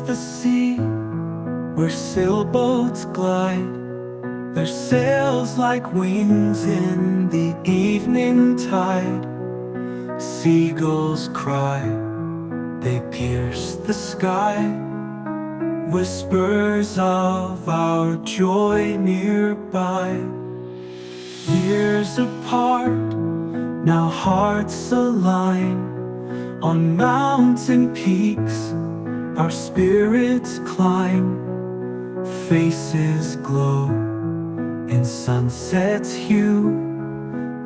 the sea, where sailboats glide, their sails like wings in the evening tide. Seagulls cry, they pierce the sky, whispers of our joy nearby. Years apart, now hearts align. On mountain peaks, our spirits climb. Faces glow in sunset's hue.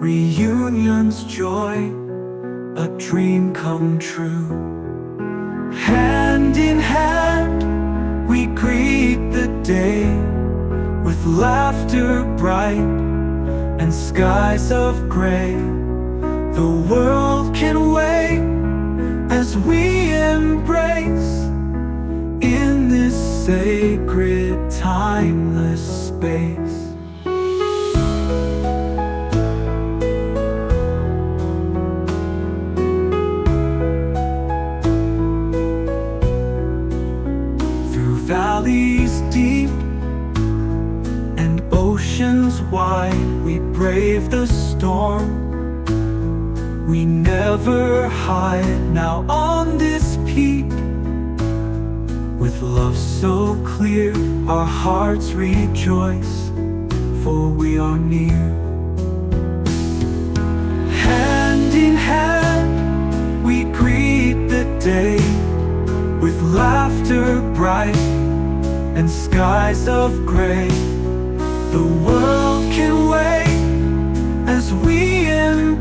Reunion's joy, a dream come true. Hand in hand, we greet the day, with laughter bright and skies of gray. The world can wait as we embrace in this sacred, timeless space. Through valleys deep and oceans wide, we brave the storm. We never hide now on this peak. With love so clear, our hearts rejoice, for we are near. Hand in hand, we greet the day, with laughter bright and skies of gray. The world can wait as we embrace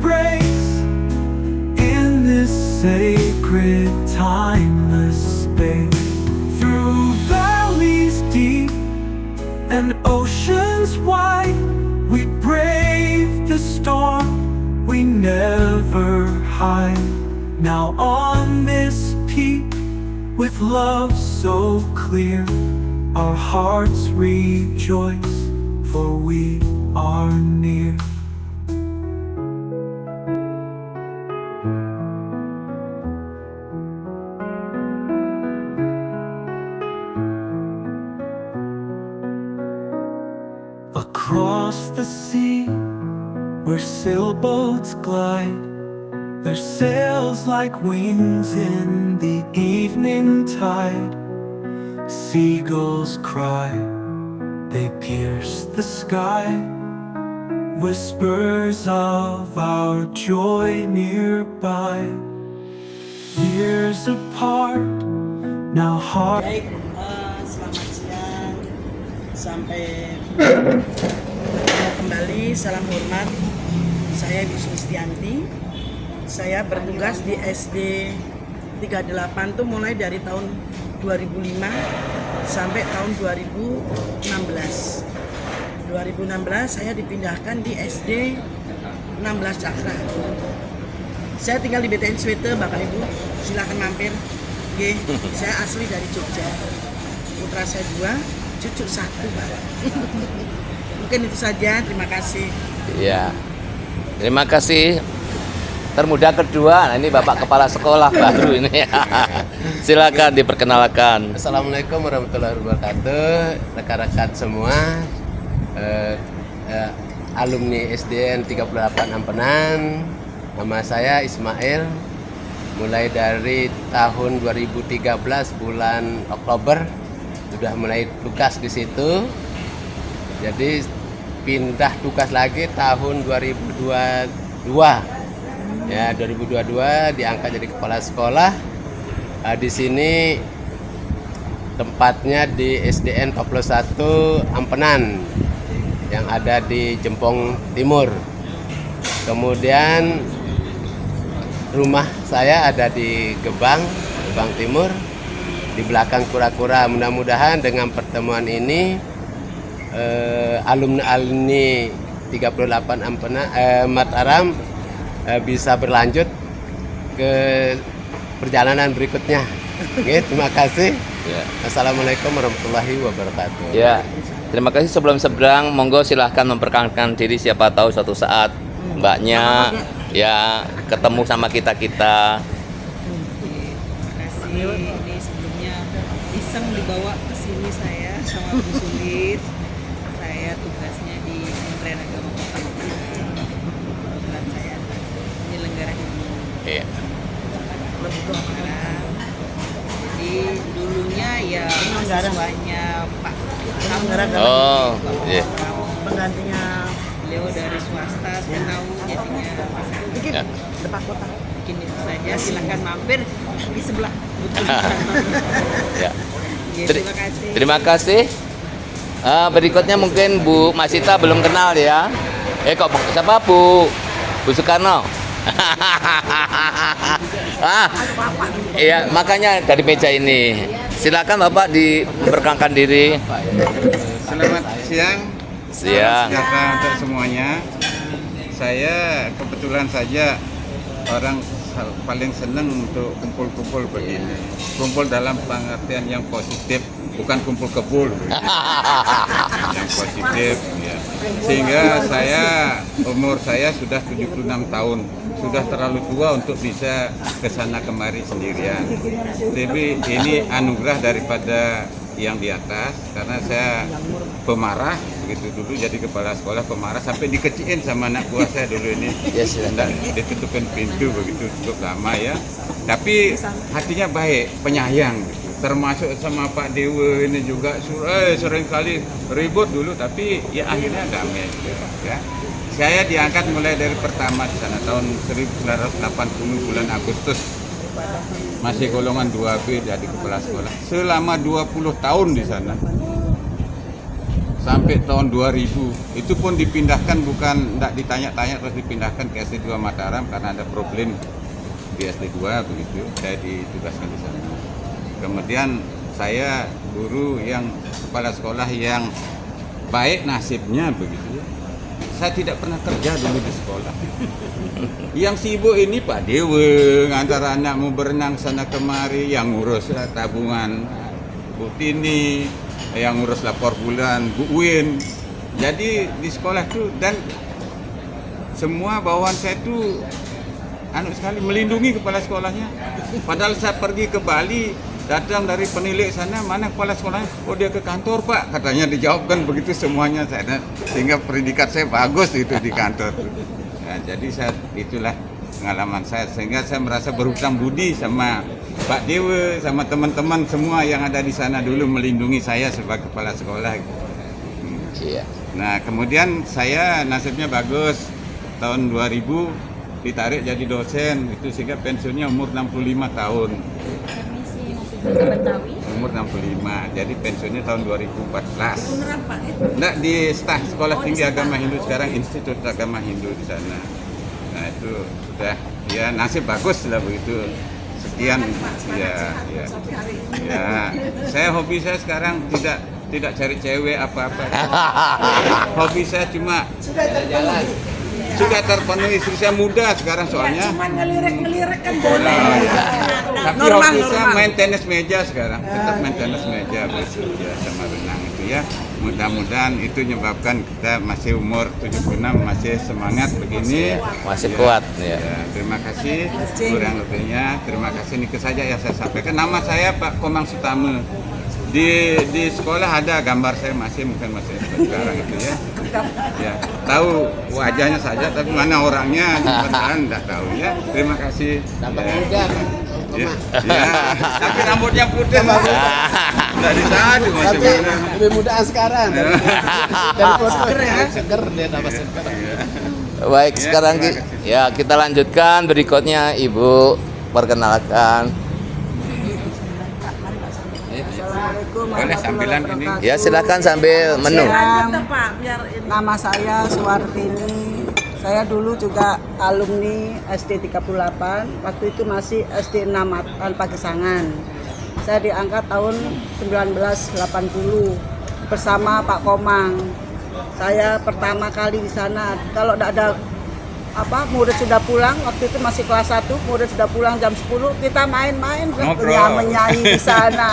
this sacred, timeless space. Through valleys deep and oceans wide, we brave the storm, we never hide. Now on this peak, with love so clear, our hearts rejoice, for we are near. Across the sea, where sailboats glide, their sails like wings in the evening tide. Seagulls cry, they pierce the sky, whispers of our joy nearby. Years apart, now heart. Baik, selamat siang. Sampai kembali, salam hormat. Saya Ibu Sulistianti. Saya bertugas di SD 38 tuh mulai dari tahun 2005 sampai tahun 2016. 2016 saya dipindahkan di SD 16 Cakra. Saya tinggal di BTN Swete, Bapak Ibu. Silakan mampir. Oke, saya asli dari Jogja. Putra saya 2, cucu 1, Pak. Mungkin itu saja, terima kasih. Iya, terima kasih. Termuda kedua, nah ini Bapak Kepala Sekolah baru ini. Silakan diperkenalkan. Assalamualaikum warahmatullahi wabarakatuh, rekan-rekan semua, alumni SDN 38 Ampenan. Nama saya Ismail. Mulai dari tahun 2013 bulan Oktober sudah mulai tugas di situ. Jadi pindah tugas lagi tahun 2022. Ya, 2022 diangkat jadi kepala sekolah. Di sini tempatnya di SDN 41 Ampenan yang ada di Jempong Timur. Kemudian rumah saya ada di Gebang Timur, di belakang kura-kura. Mudah-mudahan dengan pertemuan ini alumni 38 Ampenan Mataram bisa berlanjut ke perjalanan berikutnya. Oke, terima kasih. Ya. Assalamualaikum warahmatullahi wabarakatuh. Ya, terima kasih. Sebelum seberang, monggo silahkan memperkenalkan diri, siapa tahu suatu saat mbaknya ya ketemu sama kita. Terima kasih. Ini sebelumnya iseng dibawa ke sini saya sama Bu Sulis. Saya tugasnya di Kementerian Agama Kota Bekasi. Kebetulan saya penyelenggara ini. Iya. Jadi dulunya ya mahasiswanya Pak Kamu. Oh, iya. Penggantinya Beliau dari swasta, saya tahu jadinya dikit Ya. depan kota. bikin itu saja. Silahkan mampir di sebelah. Ya. Ya, Ter- terima kasih. Terima kasih. Berikutnya mungkin Bu Masita belum kenal ya. Kok siapa Bu? Bu Soekarno. Iya, makanya dari meja ini. Silakan Bapak diperkenalkan diri. Selamat siang. Siang. Sejahtera untuk semuanya. Saya kebetulan saja orang paling senang untuk kumpul-kumpul begini. Kumpul dalam pengertian yang positif, bukan kumpul kebul. Yang positif ya. Sehingga umur saya sudah 76 tahun. Sudah terlalu tua untuk bisa ke sana kemari sendirian. Tapi ini anugerah daripada yang di atas, karena saya pemarah begitu dulu, jadi kepala sekolah pemarah sampai dikecilin sama anak buah saya dulu ini. Yes, Dan ditutupin pintu begitu cukup lama ya. Tapi hatinya baik, penyayang gitu. Termasuk sama Pak Dewa ini juga sering kali ribut dulu, tapi ya akhirnya damai gitu, ya. Saya diangkat mulai dari pertama di sana tahun 1980 bulan Agustus. Masih golongan 2B jadi kepala sekolah. Selama 20 tahun di sana. Sampai tahun 2000. Itu pun dipindahkan, bukan tidak ditanya-tanya, terus dipindahkan ke SD2 Mataram karena ada problem di SD2 begitu. Saya ditugaskan di sana. Kemudian saya guru yang kepala sekolah yang baik nasibnya begitu. Saya tidak pernah kerja dulu di sekolah. Yang sibuk ini Pak Dewa, antara anak mau berenang sana kemari, yang ngurus tabungan Bu Tini, yang ngurus lapor bulan Bu Win. Jadi di sekolah itu, dan semua bawahan saya itu sekali melindungi kepala sekolahnya. Padahal saya pergi ke Bali, datang dari penilik sana, mana kepala sekolahnya? Oh dia ke kantor Pak, katanya dijawabkan begitu semuanya. Sehingga predikat saya bagus itu di kantor. Nah, jadi itulah pengalaman saya, sehingga saya merasa berhutang budi sama Pak Dewa, sama teman-teman semua yang ada di sana dulu melindungi saya sebagai kepala sekolah. Iya. Nah kemudian saya nasibnya bagus, tahun 2000 ditarik jadi dosen, itu sehingga pensiunnya umur 65 tahun. Umur 65, jadi pensiunnya tahun 2014. Enggak, di Sekolah Tinggi Agama Hindu, sekarang Institut Agama Hindu di sana. Nah itu sudah ya nasib bagus lah begitu. Sekian ya. Saya hobi saya sekarang tidak cari cewek apa-apa. Hobi saya cuma sudah terpenuhi. Istri saya muda sekarang soalnya. Cuman ngelirik kan boleh. Tapi hobi saya main tenis meja sekarang. Tetap main tenis meja begitu ya, sama renang itu ya. Mudah-mudahan itu menyebabkan kita masih umur 76 masih semangat begini. Masih Ya, kuat ya. ya, terima kasih kurang lebihnya. Terima kasih, ini saja yang saya sampaikan. Nama saya Pak Komang Sutama. Di sekolah ada gambar saya, mungkin masih sekarang itu ya. Ya, tahu wajahnya saja, tapi mana orangnya beneran tidak tahu ya. Terima kasih. Tambah Ya. muda. Ya, ya. Tapi rambutnya putih. Tidak disadu masih Tapi muda. lebih mudaan sekarang. Dari foto seger dia tambah seger. Baik, Ya, sekarang terima kasih. ya kita lanjutkan berikutnya Ibu perkenalkan. Assalamualaikum Boleh sambilan ini. Ya silakan sambil menu. Nama saya Suwartini. Saya dulu juga alumni SD 38. Waktu itu masih SD 6 Pagesangan. Saya diangkat tahun 1980 bersama Pak Komang. Saya pertama kali di sana. Kalau tidak ada murid sudah pulang, waktu itu masih kelas 1, murid sudah pulang jam 10, kita main-main menyanyi di sana.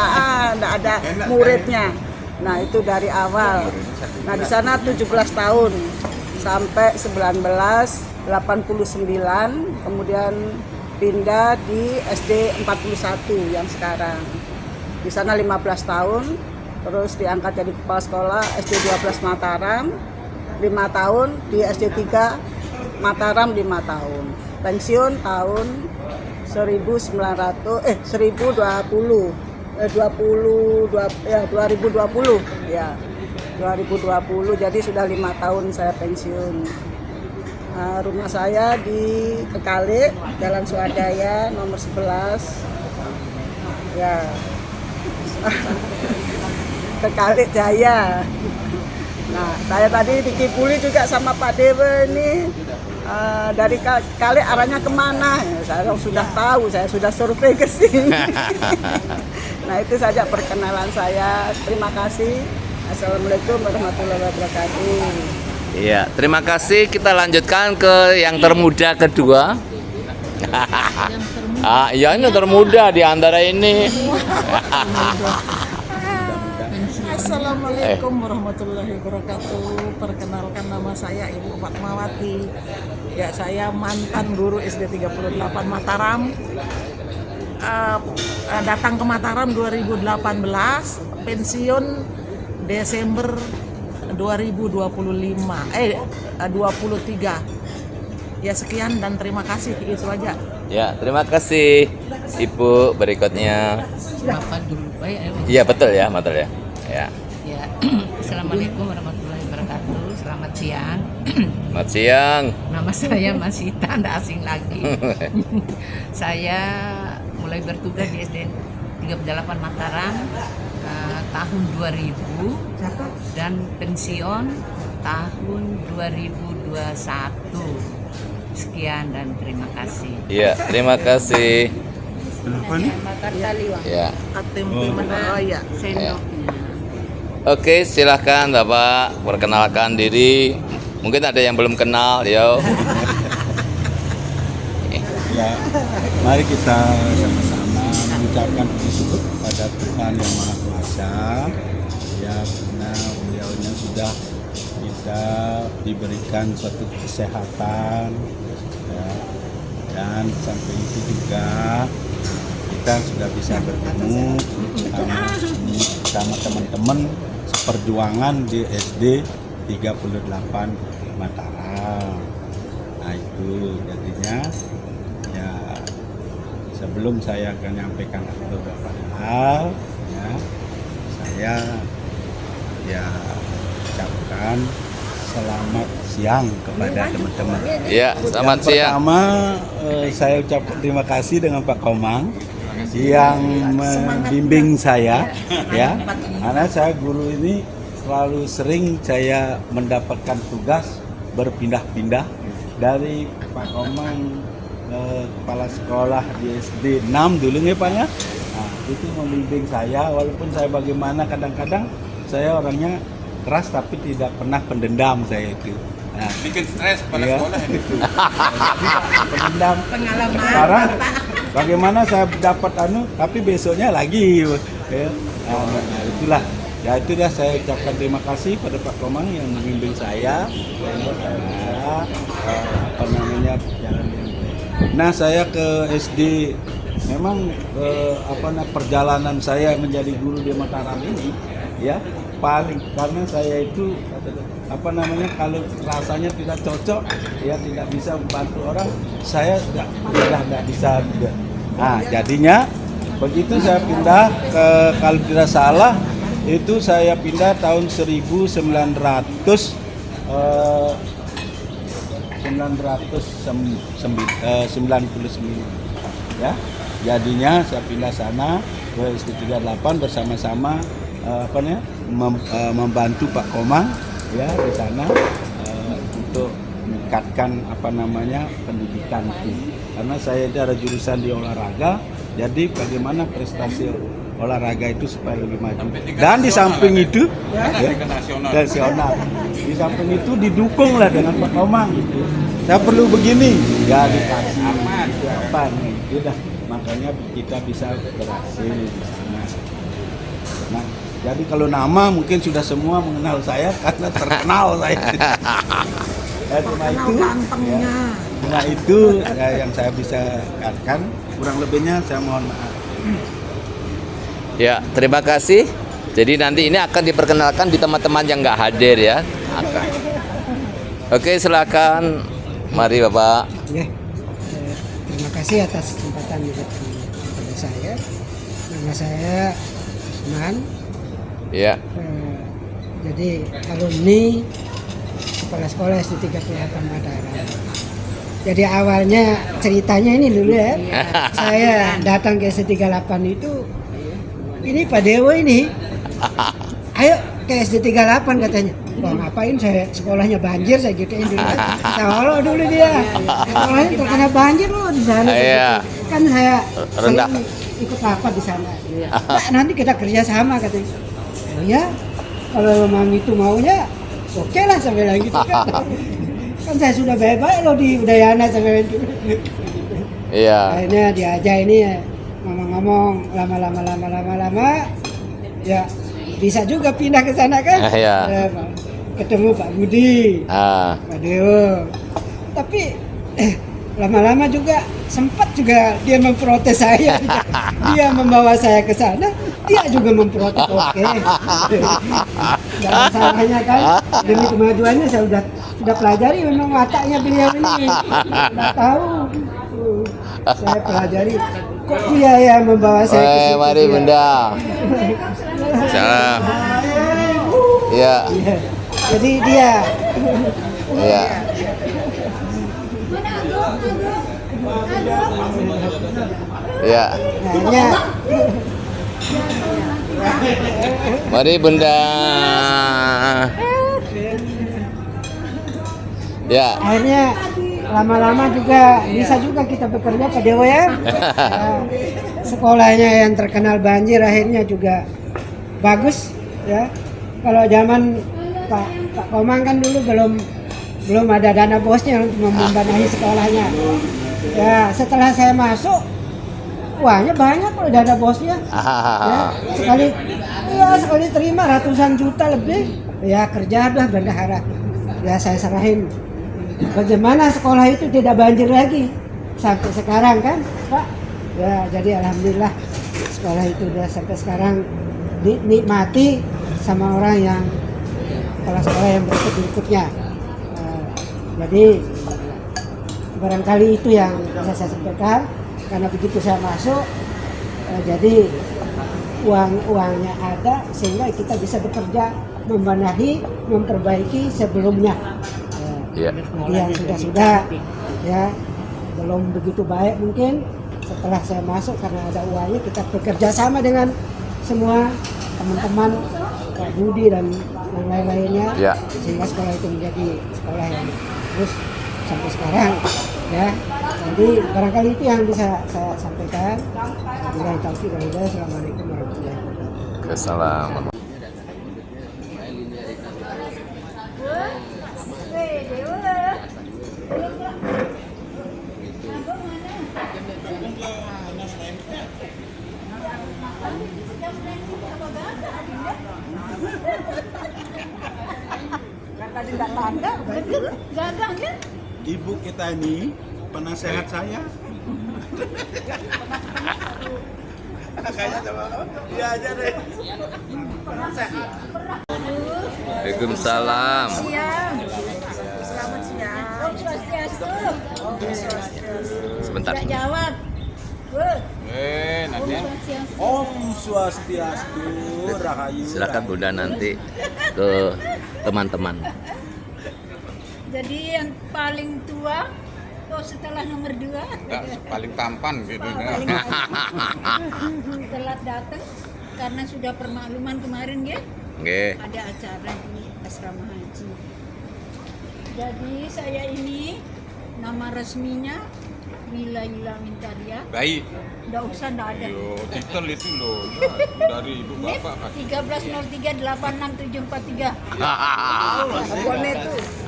Tidak ada muridnya. Nah, itu dari awal. Nah, di sana 17 tahun sampai 1989, kemudian pindah di SD 41 yang sekarang. di sana 15 tahun, terus diangkat jadi kepala sekolah SD 12 Mataram 5 tahun, di SD 3 Mataram 5 tahun. Pensiun tahun 2020 ya 2020, jadi sudah 5 tahun saya pensiun. Rumah saya di Kekale, Jalan Swadaya nomor 11 ya. Kekale Jaya. Nah, saya tadi di Kipuli juga sama Pak Dewa ini. Dari Kali arahnya kemana? Saya sudah tahu, saya sudah survei ke sini. Nah, itu saja perkenalan saya. Terima kasih. Assalamualaikum warahmatullahi wabarakatuh. Iya, terima kasih. Kita lanjutkan ke yang termuda kedua. Iya, ini termuda di antara ini. Assalamualaikum warahmatullahi wabarakatuh. Perkenalkan, nama saya Ibu Fatmawati. Ya, saya mantan guru SD 38 Mataram. Datang ke Mataram 2018, pensiun Desember 23. Ya, sekian dan terima kasih, itu aja. Ya, terima kasih Ibu. Berikutnya. Bapak dulu, Iya, betul ya, betul ya. Ya. Ya, Assalamualaikum warahmatullahi wabarakatuh. Selamat siang. Selamat siang. Nama saya Masita, tidak asing lagi. Saya mulai bertugas di SD 38 Mataram tahun 2000 dan pensiun tahun 2021. Sekian dan terima kasih. Iya, terima kasih. Kenapa nih? Ya. Ya. Sendoknya. Oke, silahkan Bapak perkenalkan diri. Mungkin ada yang belum kenal, yo. Ya, mari kita sama-sama mengucapkan syukur pada Tuhan yang Maha Kuasa. Ya, karena beliaunya sudah kita diberikan suatu kesehatan, ya, dan sampai itu juga kita sudah bisa bertemu sama teman-teman seperjuangan di SD 38 Mataram. Nah, itu jadinya ya, sebelum saya akan menyampaikan beberapa hal, ya, saya ya ucapkan selamat siang kepada teman-teman. Ya, selamat siang. Pertama, saya ucapkan terima kasih dengan Pak Komang yang membimbing saya, ya, karena saya guru ini selalu sering saya mendapatkan tugas berpindah-pindah dari Pak Komang kepala sekolah di SD 6 dulu nih Pak ya. Nah, itu membimbing saya, walaupun saya bagaimana kadang-kadang saya orangnya keras tapi tidak pernah pendendam saya itu. Nah, Bikin stres kepala iya, sekolah ini. itu. Pendendam. Pengalaman. Sekarang bagaimana saya dapat tapi besoknya lagi. Ya. Nah, itulah. Ya, itulah saya ucapkan terima kasih pada Pak Komang yang membimbing saya. Apa namanya, jalan yang baik. Nah, saya ke SD memang perjalanan saya menjadi guru di Mataram ini ya paling karena saya itu kalau rasanya tidak cocok ya tidak bisa membantu orang, saya sudah tidak bisa juga. Nah, jadinya begitu saya pindah ke, kalau tidak salah itu saya pindah tahun 1999 ya. Jadinya saya pindah sana ke SD 38 bersama-sama membantu Pak Komang ya di sana untuk meningkatkan pendidikan itu. Karena saya ada jurusan di olahraga, jadi bagaimana prestasi olahraga itu supaya lebih maju. Dan di samping itu nasional. Di samping itu didukunglah dengan Pak Komang gitu. Saya perlu begini, ya dikasih apa nih, udah makanya kita bisa berhasil di sana. Nah, jadi kalau nama mungkin sudah semua mengenal saya karena terkenal saya. Cuma itu ya, yang saya bisa katakan, kurang lebihnya saya mohon maaf. Ya, terima kasih. Jadi nanti ini akan diperkenalkan di teman-teman yang nggak hadir ya. Akan. Oke, silakan. Mari Bapak. Ya, terima kasih atas kesempatan kepada saya. Nama saya Usman. Ya. Jadi alumni Kepala Sekolah SD 38 Mataram. Jadi awalnya ceritanya ini dulu ya. Saya datang ke SD 38 itu, ini Pak Dewo ini, ayo ke SD 38 katanya. Wah ngapain saya, sekolahnya banjir, saya gituin dulu. Saya dulu dia, sekolahnya terkena banjir loh di sana. Kan saya rendah. sering ikut rapat di sana. Pak, nanti kita kerja sama katanya. Oh ya, kalau memang itu maunya, oke lah saya bilang gitu kan. Kan saya sudah baik-baik loh di Udayana saya bilang gitu. Iya. Akhirnya diajak ini ya, ngomong-ngomong lama-lama ya bisa juga pindah ke sana kan. Iya. Ya, ketemu Pak Budi, Pak Dewo. Tapi lama-lama juga sempat juga dia memprotes saya. Dia membawa saya ke sana, dia juga memprotes. Oke. Jangan salahnya kan, demi kemajuannya saya sudah pelajari memang wataknya beliau ini. Sudah tahu. Saya pelajari kok dia yang membawa saya ke situ. Mari Bunda. Salam. Iya. Jadi dia. Iya. Ya. Mari Bunda. Ya. Akhirnya lama-lama juga bisa juga kita bekerja Pak Dewo ya. Sekolahnya yang terkenal banjir akhirnya juga bagus ya. Kalau zaman Pak Komang kan dulu belum ada dana bosnya untuk membenahi sekolahnya. Ya, setelah saya masuk, uangnya banyak loh dana bosnya. Ya, sekali terima ratusan juta lebih. Ya kerja dah bendahara. Ya saya serahin. Bagaimana sekolah itu tidak banjir lagi sampai sekarang kan, Pak? Ya jadi alhamdulillah sekolah itu udah sampai sekarang dinikmati sama orang yang kepala sekolah yang berikutnya. Jadi barangkali itu yang bisa saya sampaikan, karena begitu saya masuk, jadi uangnya ada sehingga kita bisa bekerja membenahi, memperbaiki sebelumnya. Jadi yang sudah ya belum begitu baik mungkin, setelah saya masuk karena ada uangnya kita bekerja sama dengan semua teman-teman Pak Budi dan yang lain-lainnya, sehingga sekolah itu menjadi sekolah yang terus sampai sekarang ya. Jadi barangkali itu yang bisa saya sampaikan. Wabillahi taufiq wal hidayah. Assalamualaikum warahmatullahi wabarakatuh. Assalamualaikum. Ibu kita ini penasehat saya. Kayaknya coba dia aja deh. Penasehat. Waalaikumsalam. Siang. Selamat siang. Om Swastiastu. Sebentar. Tidak jawab. Nanti. Om Swastiastu, Rahayu. Silakan Bunda nanti ke teman-teman. Jadi yang paling tua, setelah nomor 2 Paling tampan gitu. telat datang karena sudah permakluman kemarin ya. Ada acara di asrama haji. Jadi saya ini nama resminya Wilayah Mintaria. Baik. Nggak usah, nggak ada. Yo, titel itu loh. Dari ibu bapak kan. 13038674 Abonnya tuh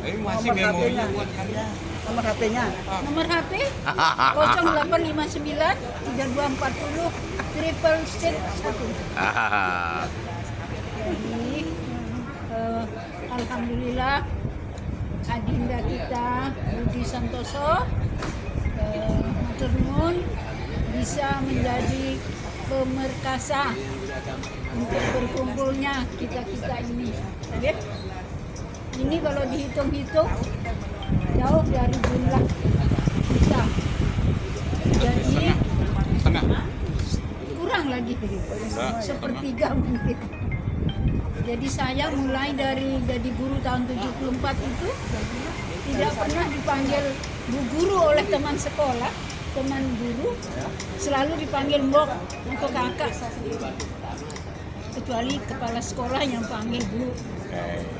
Masih memori buat kalian. nomor HP-nya. Nomor HP 0859 3240 661. Jadi alhamdulillah adinda kita Budi Santoso matur nuwun bisa menjadi pemerkasa untuk berkumpulnya kita ini. Ya. Ini kalau dihitung-hitung jauh dari jumlah kita. Jadi kurang lagi sepertiga mungkin. Jadi saya mulai dari jadi guru tahun 74 itu tidak pernah dipanggil Bu Guru oleh teman sekolah, teman guru, selalu dipanggil Mbok atau kakak. Kecuali kepala sekolah yang panggil Bu.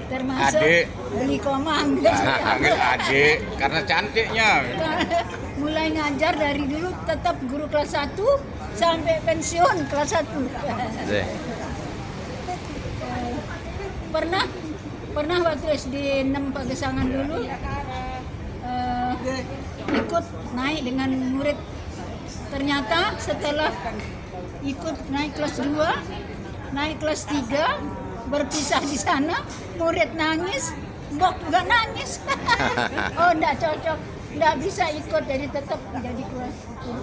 Termasuk Adik. beli komang. Panggil adik karena cantiknya. Mulai ngajar dari dulu tetap guru kelas 1 sampai pensiun kelas 1. Pernah waktu SD 6 Pagesangan dulu ikut naik dengan murid. Ternyata setelah ikut naik kelas 2, naik kelas 3, berpisah di sana, murid nangis, Mbok juga nangis. Oh, enggak cocok, enggak bisa ikut, jadi tetap menjadi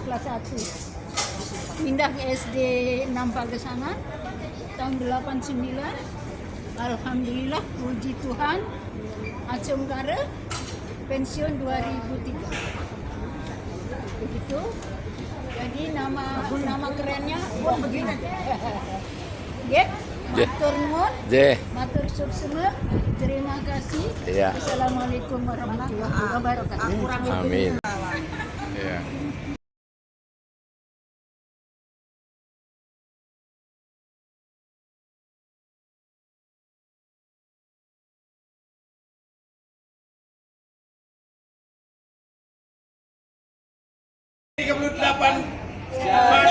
kelas 1. Pindah ke SD 6 Pagesangan tahun 89. Alhamdulillah, puji Tuhan, Acung Kare pensiun 2003. Begitu. Jadi nama kerennya begini. Nggih, matur nuwun. Matur suksema. Terima kasih. Iya. Assalamualaikum warahmatullahi wabarakatuh. Amin. Iya. Tiga 38